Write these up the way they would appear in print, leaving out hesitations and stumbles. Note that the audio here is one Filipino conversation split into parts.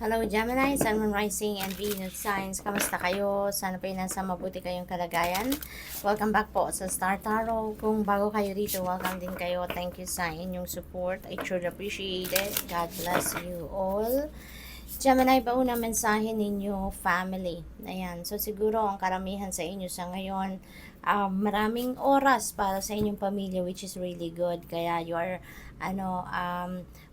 Hello Gemini, Sun, Moon, Rising, and Venus Signs. Kamusta kayo? Sana po nasa mabuti kayong kalagayan. Welcome back po sa Star Tarot. Kung bago kayo dito, welcome din kayo. Thank you sa inyong support. I truly appreciate it. God bless you all. Gemini, bauna mensahe ninyo, family. Ayan. So, siguro ang karamihan sa inyo sa ngayon, maraming oras para sa inyong pamilya, which is really good. Kaya you are,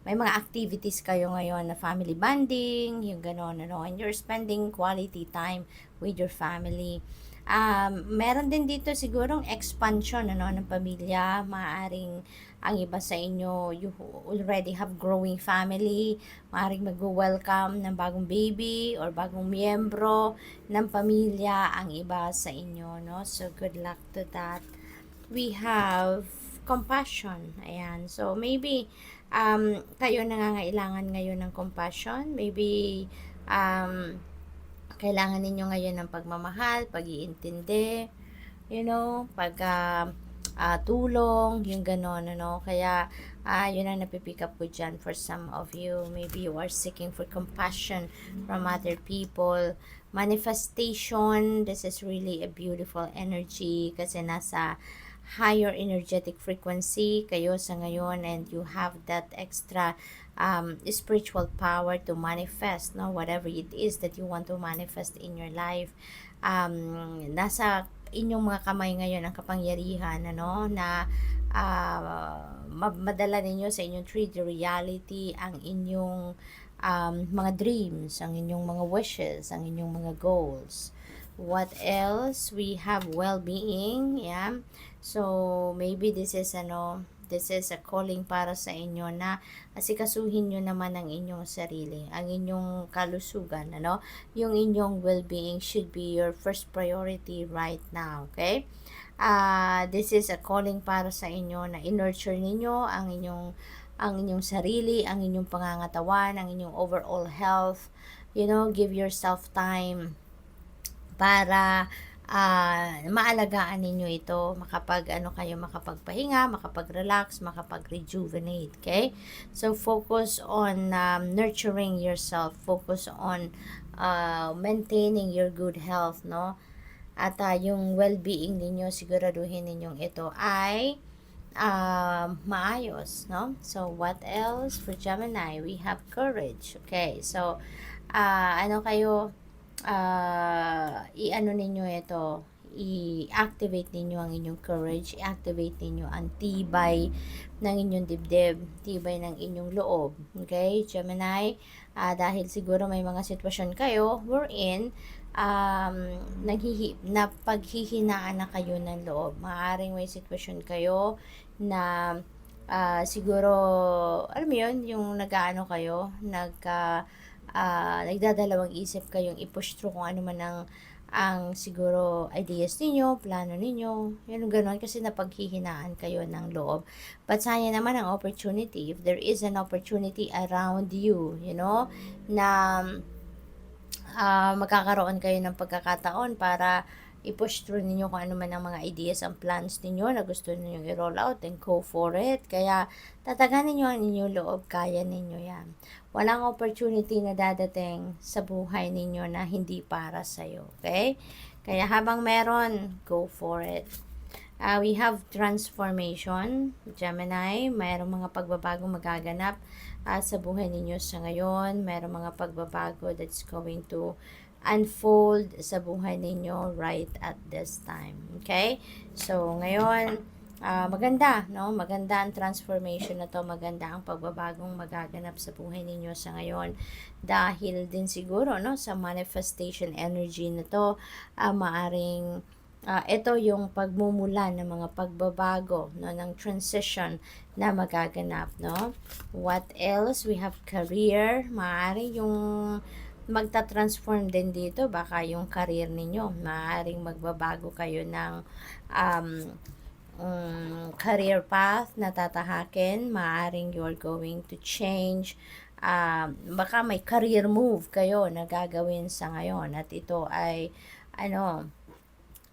may mga activities kayo ngayon na family bonding, yung gano'n, and you're spending quality time with your family. Meron din dito sigurong expansion ng pamilya. Maaring ang iba sa inyo, you already have growing family, maaring mag-welcome ng bagong baby or bagong miyembro ng pamilya ang iba sa inyo, no? So, good luck to that. We have compassion. Ayan. So, maybe, kayo nangangailangan ngayon ng compassion. Maybe, kailangan ninyo ngayon ng pagmamahal, pag-iintindi, tulong, yung gano'n, Kaya, yun ang napipick up ko dyan for some of you. Maybe you are seeking for compassion from other people. Manifestation, this is really a beautiful energy kasi nasa higher energetic frequency kayo sa ngayon, and you have that extra spiritual power to manifest, no, whatever it is that you want to manifest in your life. Nasa inyong mga kamay ngayon ang kapangyarihan, na madala ninyo sa inyong 3D reality ang inyong mga dreams, ang inyong mga wishes, ang inyong mga goals. What else? We have well-being, yeah. So, maybe this is a calling para sa inyo na asikasuhin nyo naman ang inyong sarili, ang inyong kalusugan, Yung inyong well-being should be your first priority right now, okay? This is a calling para sa inyo na i-nurture ninyo ang inyong sarili, ang inyong pangangatawan, ang inyong overall health. Give yourself time para maalagaan ninyo ito, makapagpahinga, makapag-relax, makapag-rejuvenate, okay? So, focus on nurturing yourself, focus on maintaining your good health, no? At yung well-being ninyo, siguraduhin ninyong ito ay maayos, no? So, what else for Gemini? We have courage, okay? So, i-ano ninyo ito, i-activate ninyo ang inyong courage, i-activate ninyo ang tibay ng inyong dibdib, tibay ng inyong loob, okay, Gemini? Dahil siguro may mga sitwasyon kayo wherein na paghihinaan na kayo ng loob. Maaaring may sitwasyon kayo na siguro, alam mo yun, yung nag-aano kayo, nagdadalawang isip kayong i-push through kung ano man ang siguro ideas ninyo, plano ninyo, yun gano'n, kasi napaghihinaan kayo ng loob. But sayang naman ang opportunity, if there is an opportunity around you, na magkakaroon kayo ng pagkakataon para i-push through ninyo kung ano man ang mga ideas, ang plans ninyo na gusto ninyo i-roll out, then go for it. Kaya tataganin ninyo ang inyong loob, kaya ninyo yan. Walang opportunity na dadating sa buhay ninyo na hindi para sa'yo, okay? Kaya habang meron, go for it. We have transformation, Gemini. Mayroong mga pagbabago magaganap sa buhay ninyo sa ngayon. Mayroong mga pagbabago that's going to unfold sa buhay ninyo right at this time. Okay? So, ngayon, maganda, no? Maganda ang transformation na to, maganda ang pagbabagong magaganap sa buhay ninyo sa ngayon. Dahil din siguro, no, sa manifestation energy na to, maaring ito yung pagmumula ng mga pagbabago, no, ng transition na magaganap, no? What else? We have career. Maaring yung magta-transform din dito, baka yung career ninyo, maaaring magbabago kayo ng career path na tatahakin, maaaring you're going to change, baka may career move kayo na gagawin sa ngayon, at ito ay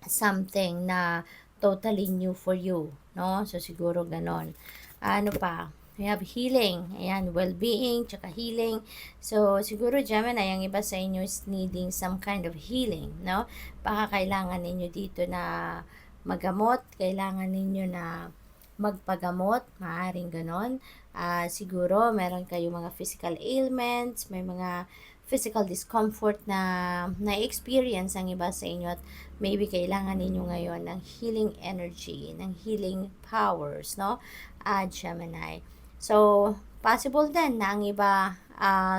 something na totally new for you, no? So siguro ganon. Ano pa? We have healing, ayan, well-being, tsaka healing. So, siguro Gemini, ang iba sa inyo is needing some kind of healing, no? Baka kailangan ninyo dito na magamot, kailangan ninyo na magpagamot, maaaring ganon. Siguro, meron kayong mga physical ailments, may mga physical discomfort na na-experience ang iba sa inyo at maybe kailangan ninyo ngayon ng healing energy, ng healing powers, no? Gemini. So, possible din na ang iba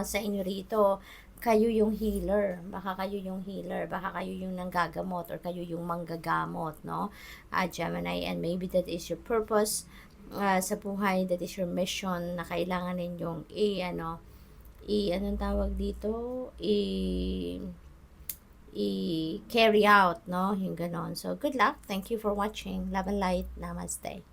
sa inyo rito, kayo yung healer. Baka kayo yung healer. Baka kayo yung nanggagamot or kayo yung manggagamot, no? Gemini, and maybe that is your purpose sa buhay. That is your mission na kailangan ninyong anong tawag dito? I-carry out, no? Yung ganon. So, good luck. Thank you for watching. Love and light. Namaste.